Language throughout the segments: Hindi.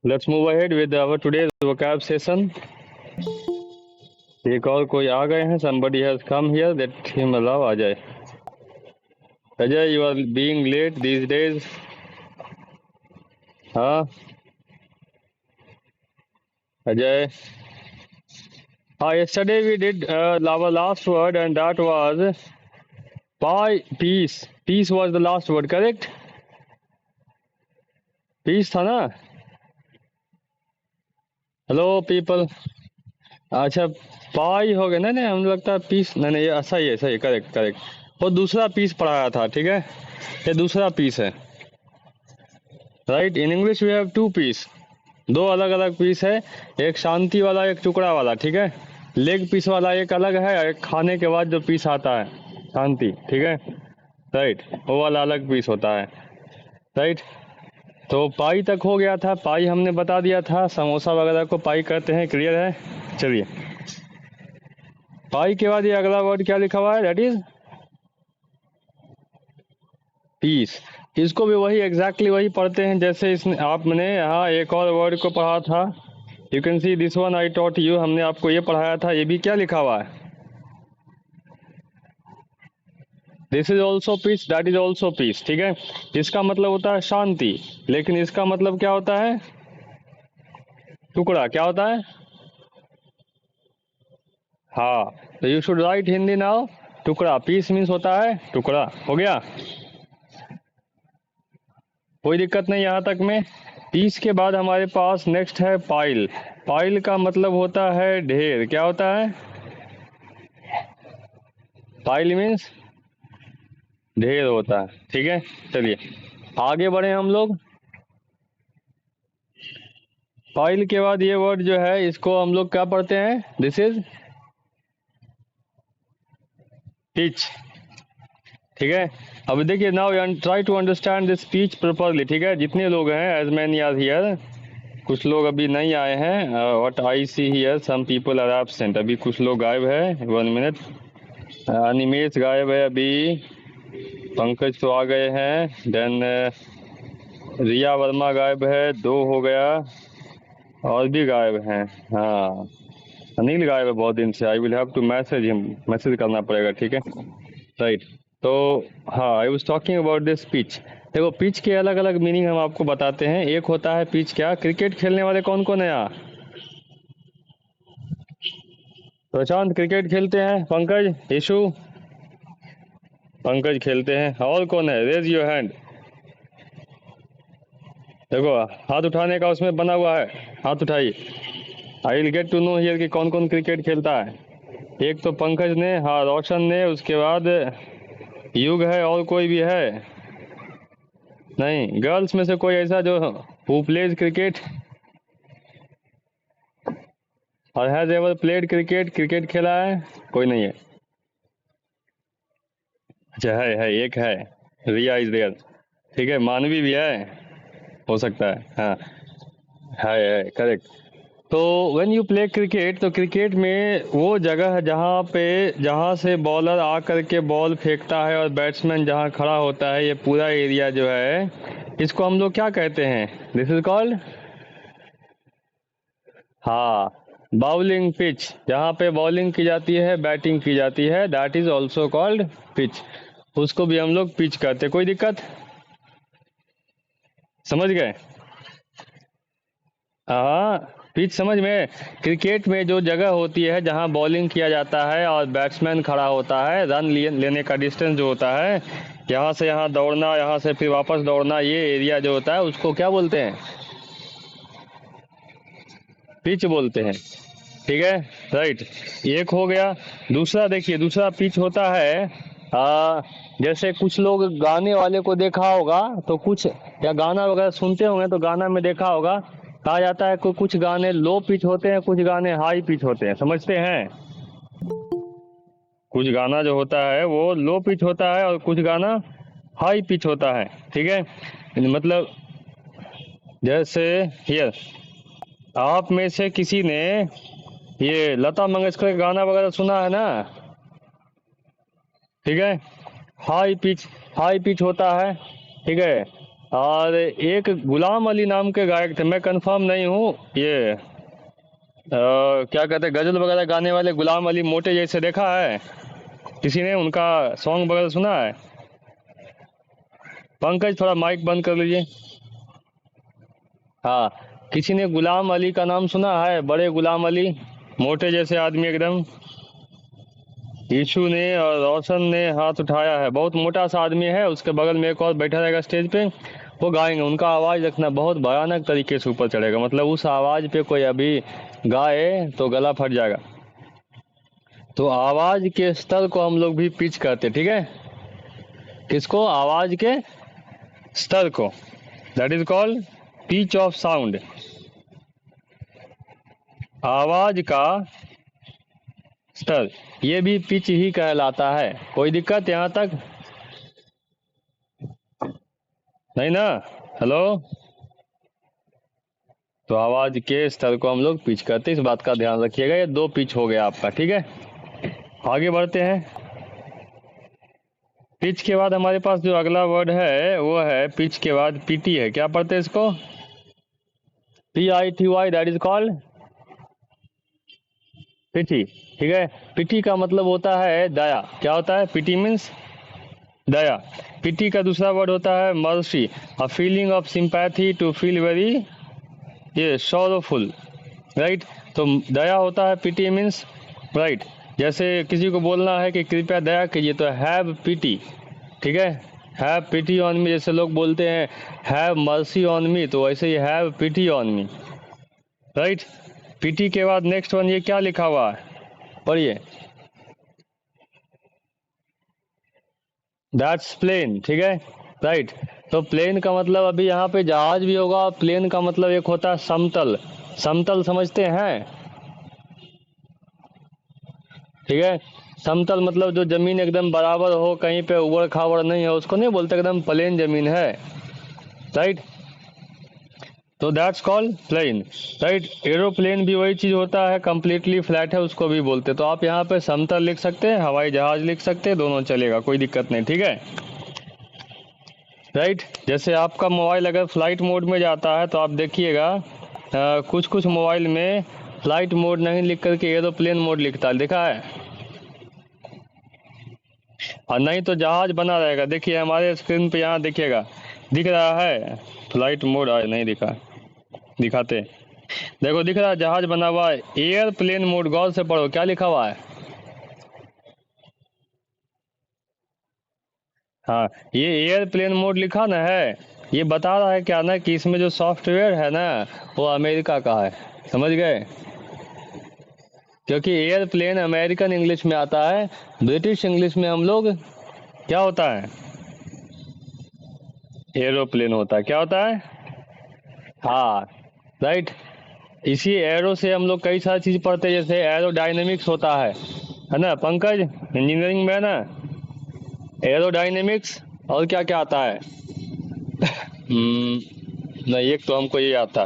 Let's move ahead with our today's vocab session. एक और कोई आ गए हैं. Somebody has come here. Let him allow. आ जाए. Ajay, you are being late these days. हाँ Ajay. Yesterday we did our last word and that was peace. Peace was the last word, correct? Peace था ना? Hello people. अच्छा पाई हो गया. नहीं नहीं, हम लगता है पीस. नहीं नहीं, ये सही है, सही है, करेक्ट करेक्ट. वो दूसरा पीस पढ़ाया था, ठीक है. ये दूसरा पीस है, right. In English we have two piece. दो अलग अलग पीस है. एक शांति वाला, एक टुकड़ा वाला, ठीक है. लेग पीस वाला एक अलग है, एक खाने के बाद जो पीस आता है शांति, ठीक है, राइट. वो वाला अलग पीस होता है, राइट. तो पाई तक हो गया था. पाई हमने बता दिया था. समोसा वगैरह को पाई कहते हैं. क्लियर है? चलिए, पाई के बाद ये अगला वर्ड क्या लिखा हुआ है? That is peace. इसको भी वही एग्जैक्टली वही पढ़ते हैं जैसे इसने आपने यहाँ एक और वर्ड को पढ़ा था. You can see this one I taught you. हमने आपको ये पढ़ाया था. ये भी क्या लिखा हुआ है? This is also piece, that is also piece, ठीक है. इसका मतलब होता है शांति, लेकिन इसका मतलब क्या होता है? टुकड़ा. क्या होता है? हाँ, तो you should write Hindi now. टुकड़ा. पीस मीन्स होता है टुकड़ा. हो गया, कोई दिक्कत नहीं यहाँ तक में. पीस के बाद हमारे पास नेक्स्ट है पाइल. पाइल का मतलब होता है ढेर. क्या होता है? पाइल मीन्स ढेर होता है, ठीक है. चलिए आगे बढ़े हम लोग. पाइल के बाद ये वर्ड जो है इसको हम लोग क्या पढ़ते हैं? दिस इज पिच, ठीक है. अब देखिए, now try to understand this speech properly, ठीक है. जितने लोग हैं, एज मैनी आर हियर, कुछ लोग अभी नहीं आए हैं. What I see here, some people are absent. अभी कुछ लोग गायब है. 1 मिनट. अनिमेश गायब है अभी. पंकज तो आ गए हैं. देन रिया वर्मा गायब है. 2 हो गया. और भी गायब हैं. हाँ, अनिल गायब है बहुत दिन से. I will have to message him. Message करना पड़ेगा, ठीक है, राइट. तो हाँ, I was talking about this pitch. देखो, पिच के अलग अलग मीनिंग हम आपको बताते हैं. एक होता है पिच. क्या क्रिकेट खेलने वाले कौन कौन है यहाँ? प्रशांत क्रिकेट खेलते हैं. पंकज, यशु, पंकज खेलते हैं. और कौन है? Raise your hand. देखो, हाथ उठाने का उसमें बना हुआ है. हाथ उठाइए. I will get to know here कि कौन कौन क्रिकेट खेलता है. एक तो पंकज ने, हाँ, रोशन ने, उसके बाद युग है. और कोई भी है? नहीं. गर्ल्स में से कोई ऐसा जो हु प्लेज क्रिकेट और has ever played cricket, cricket खेला है? कोई नहीं है. अच्छा, है, एक है. रिया इज देयर, ठीक है. मानवी भी है, हो सकता है. हाँ, है, करेक्ट. तो व्हेन यू प्ले क्रिकेट, तो क्रिकेट में वो जगह है जहाँ से बॉलर आकर के बॉल फेंकता है और बैट्समैन जहाँ खड़ा होता है, ये पूरा एरिया जो है, इसको हम लोग क्या कहते हैं? दिस इज कॉल्ड, हाँ, बाउलिंग पिच. जहाँ पे बॉलिंग की जाती है, बैटिंग की जाती है, that is also called pitch. उसको भी हम लोग पिच कहते हैं. कोई दिक्कत? समझ गए? हाँ, पिच समझ में. क्रिकेट में जो जगह होती है जहाँ बॉलिंग किया जाता है और बैट्समैन खड़ा होता है, रन लेने का डिस्टेंस जो होता है, यहाँ से यहाँ दौड़ना, यहाँ से फिर वापस दौड़ना, ये एरिया जो होता है उसको क्या बोलते हैं? पिच बोलते हैं, ठीक है, राइट. एक हो गया. दूसरा देखिए, दूसरा पिच होता है जैसे कुछ लोग गाने वाले को देखा होगा तो कुछ, या गाना वगैरह सुनते होंगे तो गाना में देखा होगा, कहा जाता है कि कुछ गाने लो पिच होते हैं, कुछ गाने हाई पिच होते हैं. समझते हैं? कुछ गाना जो होता है वो लो पिच होता है और कुछ गाना हाई पिच होता है, ठीक है. मतलब जैसे हियर, आप में से किसी ने ये लता मंगेशकर का गाना वगैरह सुना है ना, ठीक है. हाई पिच होता है, ठीक है. और एक गुलाम अली नाम के गायक थे, मैं कंफर्म नहीं हूँ, ये क्या कहते हैं गजल वगैरह गाने वाले गुलाम अली मोटे जैसे, देखा है किसी ने उनका सॉन्ग वगैरह सुना है? पंकज थोड़ा माइक बंद कर लीजिए। हाँ, किसी ने गुलाम अली का नाम सुना है? बड़े गुलाम अली, मोटे जैसे आदमी एकदम। यीशु ने और रोशन ने हाथ उठाया है, बहुत मोटा सा आदमी है, उसके बगल में एक और बैठा रहेगा स्टेज पे, वो गाएंगे। उनका आवाज रखना बहुत भयानक तरीके से ऊपर चढ़ेगा, मतलब उस आवाज पे कोई अभी गाए तो गला फट जाएगा। तो आवाज के स्तर को हम लोग भी पिच करते, ठीक है? किसको? आवाज के स्तर को, that is called pitch of sound. आवाज का स्तर, ये भी पिच ही कहलाता है। कोई दिक्कत यहाँ तक नहीं ना? हेलो? तो आवाज के स्तर को हम लोग पिच करते, इस बात का ध्यान रखिएगा। ये 2 पिच हो गया आपका, ठीक है? आगे बढ़ते हैं। पिच के बाद हमारे पास जो अगला वर्ड है वो है, पिच के बाद पीटी है। क्या पढ़ते हैं इसको? PITY, दैट इज कॉल्ड पिटी, ठीक है? पिटी का मतलब होता है दया। क्या होता है? पिटी मीन्स दया। पिटी का दूसरा वर्ड होता है mercy, a feeling of sympathy, to feel very ये सॉरोफुल, राइट? तो दया होता है पिटी मीन्स, राइट? जैसे किसी को बोलना है कि कृपया दया कीजिए, तो हैव पिटी, ठीक है? हैव पिटी ऑन मी, जैसे लोग बोलते हैं हैव मर्सी ऑन मी, तो वैसे ही have pity on me, right? Pity के बाद नेक्स्ट वन, ये क्या लिखा हुआ है? पढ़िए। दैट्स प्लेन, ठीक है, राइट? तो प्लेन का मतलब अभी यहाँ पे जहाज भी होगा। प्लेन का मतलब एक होता है समतल। समतल समझते हैं, ठीक है? समतल मतलब जो जमीन एकदम बराबर हो, कहीं पे उबड़ खाबड़ नहीं है, उसको नहीं बोलते, एकदम प्लेन जमीन है, राइट? तो that's called plane, right? Aeroplane भी वही चीज होता है, कंप्लीटली फ्लैट है, उसको भी बोलते। तो आप यहाँ पे समतल लिख सकते हैं, हवाई जहाज लिख सकते हैं, दोनों चलेगा, कोई दिक्कत नहीं, ठीक है, राइट? जैसे आपका मोबाइल अगर फ्लाइट मोड में जाता है तो आप देखिएगा कुछ कुछ मोबाइल में फ्लाइट मोड नहीं लिख करके एरोप्लेन मोड लिखता है, देखा है? और नहीं तो जहाज बना रहेगा। देखिए हमारे स्क्रीन पे यहाँ देखिएगा, दिख रहा है फ्लाइट मोड? आए नहीं दिखा, दिखाते, देखो दिख रहा है, जहाज बना हुआ है, एयरप्लेन मोड। गौर से पढ़ो क्या लिखा हुआ है। हाँ, ये एयरप्लेन मोड लिखा ना है, ये बता रहा है क्या ना, कि इसमें जो सॉफ्टवेयर है ना वो अमेरिका का है, समझ गए? क्योंकि एयरप्लेन अमेरिकन इंग्लिश में आता है, ब्रिटिश इंग्लिश में हम लोग क्या होता है? एरोप्लेन होता है। क्या होता है? हाँ, राइट? इसी एरो से हम लोग कई सारी चीज पढ़ते हैं, जैसे एरोडायनेमिक्स होता है ना पंकज? इंजीनियरिंग में है ना एरोडायनेमिक्स, और क्या क्या आता है? नहीं, एक तो हमको ये आता,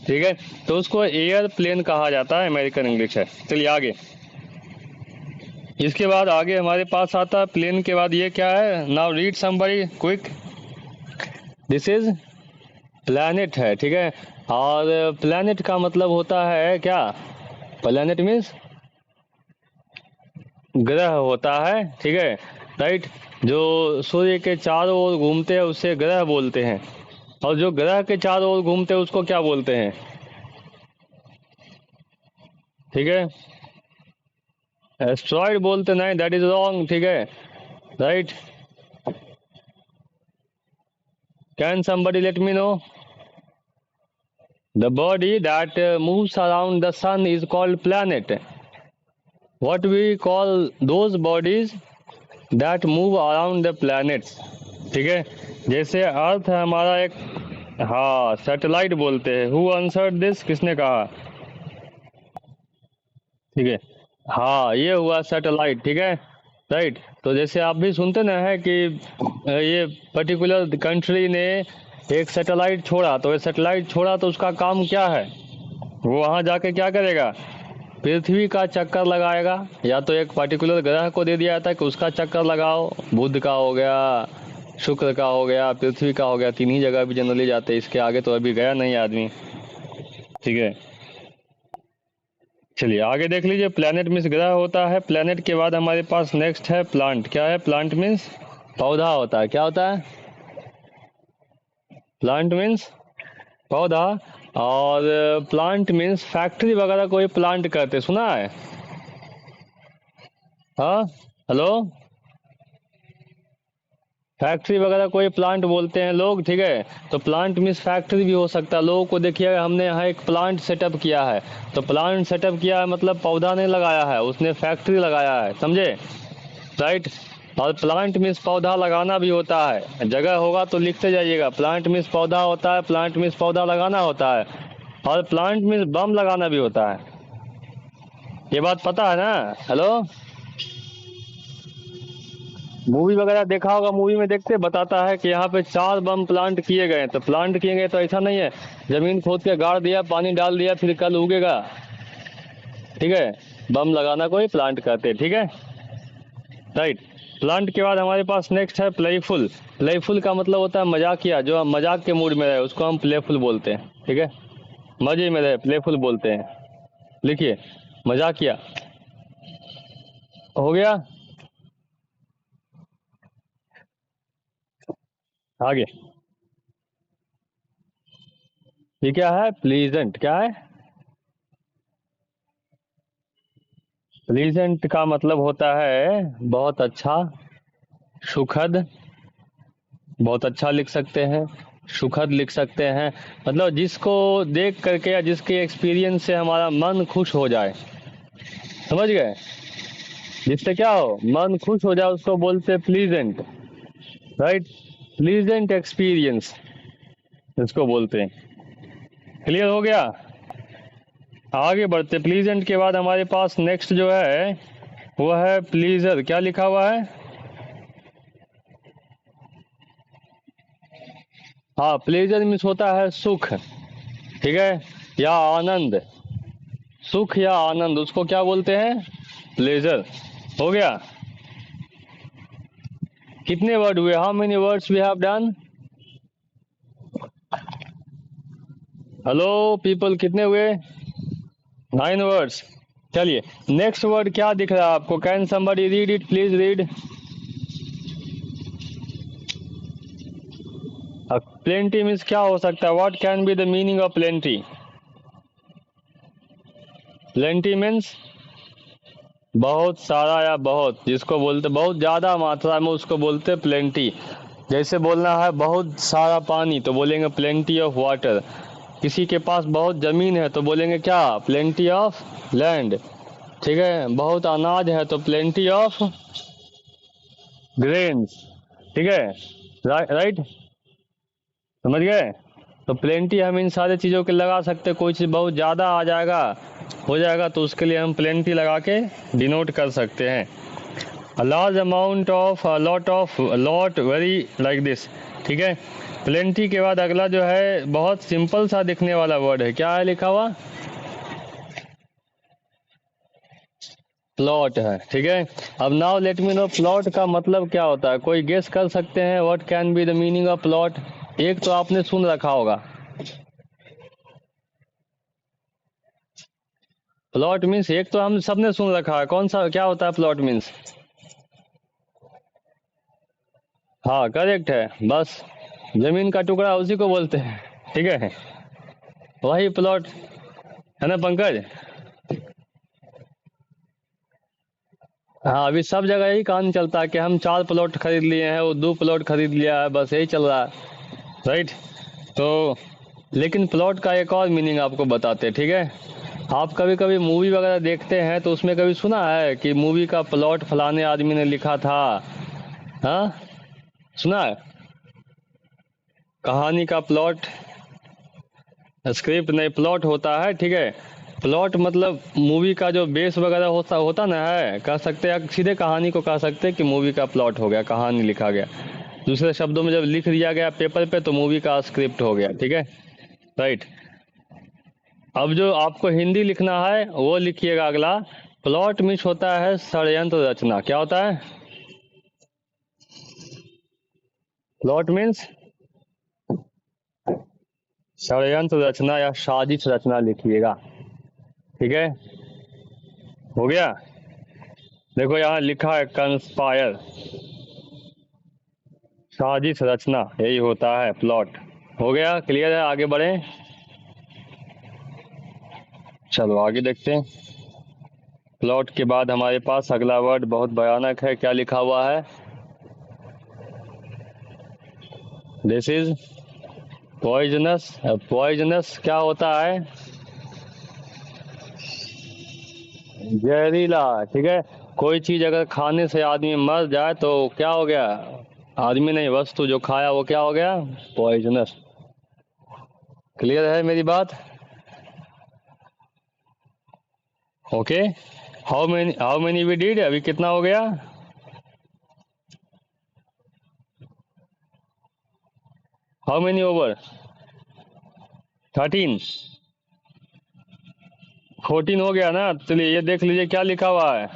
ठीक है? तो उसको एयरप्लेन कहा जाता है, अमेरिकन इंग्लिश है। चलिए आगे, इसके बाद आगे हमारे पास आता है प्लेन के बाद ये क्या है? Now read somebody quick, this is planet है, ठीक है? और प्लैनेट का मतलब होता है क्या? प्लैनेट मीन्स ग्रह होता है, ठीक है, राइट? जो सूर्य के चारों ओर घूमते हैं उसे ग्रह बोलते हैं, और जो ग्रह के चारों ओर घूमते हैं उसको क्या बोलते हैं? ठीक है, एस्ट्रॉइड बोलते नहीं, दैट इज रॉन्ग, ठीक है, right? Can somebody let me know? The body that moves around the sun is called planet. What we call those bodies that move around the planets, ठीक है? जैसे अर्थ है हमारा एक, हाँ, सैटेलाइट बोलते हैं। Who answered this? किसने कहा? ठीक है, हाँ, ये हुआ सैटेलाइट, ठीक है, राइट? तो जैसे आप भी सुनते ना है कि ये पर्टिकुलर कंट्री ने एक सैटेलाइट छोड़ा, तो ये सैटेलाइट छोड़ा तो उसका काम क्या है? वो वहां जाके क्या करेगा? पृथ्वी का चक्कर लगाएगा, या तो एक पर्टिकुलर ग्रह को दे दिया जाता है कि उसका चक्कर लगाओ, बुध का हो गया, शुक्र का हो गया, पृथ्वी का हो गया, 3 ही जगह भी जनरली जाते हैं, इसके आगे तो अभी गया नहीं आदमी। ठीक है, चलिए आगे देख लीजिए। प्लैनेट मीन्स ग्रह होता है। प्लैनेट के बाद हमारे पास नेक्स्ट है प्लांट। क्या है? प्लांट मीन्स पौधा होता है। क्या होता है? प्लांट मीन्स पौधा। और प्लांट मीन्स फैक्ट्री वगैरह कोई प्लांट करते, सुना है? हाँ, हेलो, फैक्ट्री वगैरह कोई प्लांट बोलते हैं लोग। ठीक है, तो प्लांट मीन्स फैक्ट्री भी हो सकता है। लोगों को देखिए, हमने यहाँ एक प्लांट सेटअप किया है, तो प्लांट सेटअप किया है मतलब पौधा नहीं लगाया है, उसने फैक्ट्री लगाया है, समझे? राइट। और प्लांट मीन्स पौधा लगाना भी होता है। जगह होगा तो लिखते जाइएगा, प्लांट मीन्स पौधा होता है, प्लांट मीन्स पौधा लगाना होता है, और प्लांट मीन्स बम लगाना भी होता है। ये बात पता है ना? हेलो, मूवी वगैरह देखा होगा, मूवी में देखते बताता है कि यहाँ पे 4 बम प्लांट किए गए। तो प्लांट किए गए तो ऐसा नहीं है जमीन खोद के गाड़ दिया, पानी डाल दिया, फिर कल उगेगा। ठीक है, बम लगाना कोई प्लांट कहते हैं। ठीक है, राइट। प्लांट के बाद हमारे पास नेक्स्ट है प्लेफुल। प्लेफुल का मतलब होता है मजाकिया, जो मजाक के मूड में रहे उसको हम प्लेफुल बोलते हैं। ठीक है, मजे में रहे प्लेफुल बोलते हैं। लिखिए, मजाकिया हो गया। आगे ये क्या है? प्लीजेंट। क्या है? प्लीजेंट का मतलब होता है बहुत अच्छा, सुखद। बहुत अच्छा लिख सकते हैं, सुखद लिख सकते हैं, मतलब जिसको देख करके या जिसके एक्सपीरियंस से हमारा मन खुश हो जाए। समझ गए? जिससे क्या हो, मन खुश हो जाए, उसको बोलते प्लीजेंट। राइट, प्लीजेंट एक्सपीरियंस इसको बोलते हैं। क्लियर हो गया? आगे बढ़ते। प्लीजेंट के बाद हमारे पास नेक्स्ट जो है वो है प्लीजर। क्या लिखा हुआ है? हाँ, प्लेजर मीन्स होता है सुख। ठीक है, या आनंद। सुख या आनंद, उसको क्या बोलते हैं? प्लेजर। हो गया। कितने वर्ड हुए? How many words we have done? Hello people, कितने हुए? 9 वर्ड्स। चलिए, नेक्स्ट वर्ड क्या दिख रहा है आपको? Can somebody read it? Please read. Plenty means क्या हो सकता है? What can be the meaning of plenty? Plenty means बहुत सारा या बहुत, जिसको बोलते बहुत ज्यादा मात्रा में, उसको बोलते प्लेंटी। जैसे बोलना है बहुत सारा पानी तो बोलेंगे प्लेंटी ऑफ वाटर। किसी के पास बहुत जमीन है तो बोलेंगे क्या? Plenty of land. ठीक है, बहुत अनाज है तो प्लेंटी ऑफ ग्रेन्स। ठीक है, राइट, समझ गए? तो प्लेंटी हम इन सारे चीज़ों के लगा सकते हैं। कोई चीज़ बहुत ज़्यादा आ जाएगा, हो जाएगा, तो उसके लिए हम प्लेंटी लगा के डिनोट कर सकते हैं। A large amount of, a lot of, lot, very, like this. ठीक है, प्लेंटी के बाद अगला जो है बहुत सिंपल सा दिखने वाला वर्ड है। क्या है लिखा हुआ? प्लॉट है। ठीक है, अब now let me no plot का मतलब क्या होता है? कोई गेस कर सकते हैं what can be the meaning of plot? एक तो आपने सुन रखा होगा, प्लॉट मीन्स एक तो हम सबने सुन रखा है। कौन सा? क्या होता है प्लॉट मीन्स? हाँ, करेक्ट है, बस जमीन का टुकड़ा उसी को बोलते हैं। ठीक है, वही प्लॉट है ना पंकज? हाँ, अभी सब जगह यही कहानी चलता है कि हम 4 प्लॉट खरीद लिए हैं, वो 2 प्लॉट खरीद लिया है, बस यही चल रहा है। राइट, तो लेकिन प्लॉट का एक और मीनिंग आपको बताते हैं। ठीक है, आप कभी कभी मूवी वगैरह देखते हैं तो उसमें कभी सुना है कि मूवी का प्लॉट फलाने आदमी ने लिखा था? हाँ, सुना है? कहानी का प्लॉट, स्क्रिप्ट नहीं, प्लॉट होता है। ठीक है, प्लॉट मतलब मूवी का जो बेस वगैरह होता होता ना है, कह सकते हैं सीधे कहानी को कह सकते हैं कि मूवी का प्लॉट हो गया, कहानी लिखा गया। दूसरे शब्दों में जब लिख दिया गया पेपर पे तो मूवी का स्क्रिप्ट हो गया। ठीक है, राइट। अब जो आपको हिंदी लिखना है वो लिखिएगा अगला। प्लॉट मीन्स होता है षड्यंत्र रचना। क्या होता है? प्लॉट मीन्स षड्यंत्र रचना या साजिश रचना लिखिएगा, ठीक है। हो गया। देखो यहाँ लिखा है कंस्पायर, साजिश रचना, यही होता है प्लॉट। हो गया, क्लियर है, आगे बढ़े। चलो आगे देखते हैं। प्लॉट के बाद हमारे पास अगला वर्ड बहुत भयानक है, क्या लिखा हुआ है? This is poisonous. पॉइजनस क्या होता है? जहरीला, ठीक है। कोई चीज अगर खाने से आदमी मर जाए तो क्या हो गया? आदमी नहीं, वस्तु जो खाया वो क्या हो गया? पॉइजनस। क्लियर है मेरी बात? Okay. How many we did, अभी कितना हो गया? How many over? 13, 14 हो गया ना। चलिए ये देख लीजिए क्या लिखा हुआ है।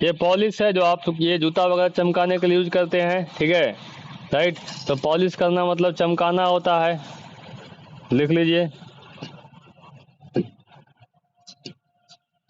ये पॉलिश है, जो आप ये जूता वगैरह चमकाने के लिए यूज करते हैं, ठीक है, राइट। तो पॉलिश करना मतलब चमकाना होता है, लिख लीजिए।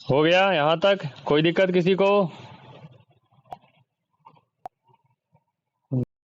हो गया यहाँ तक, कोई दिक्कत किसी को?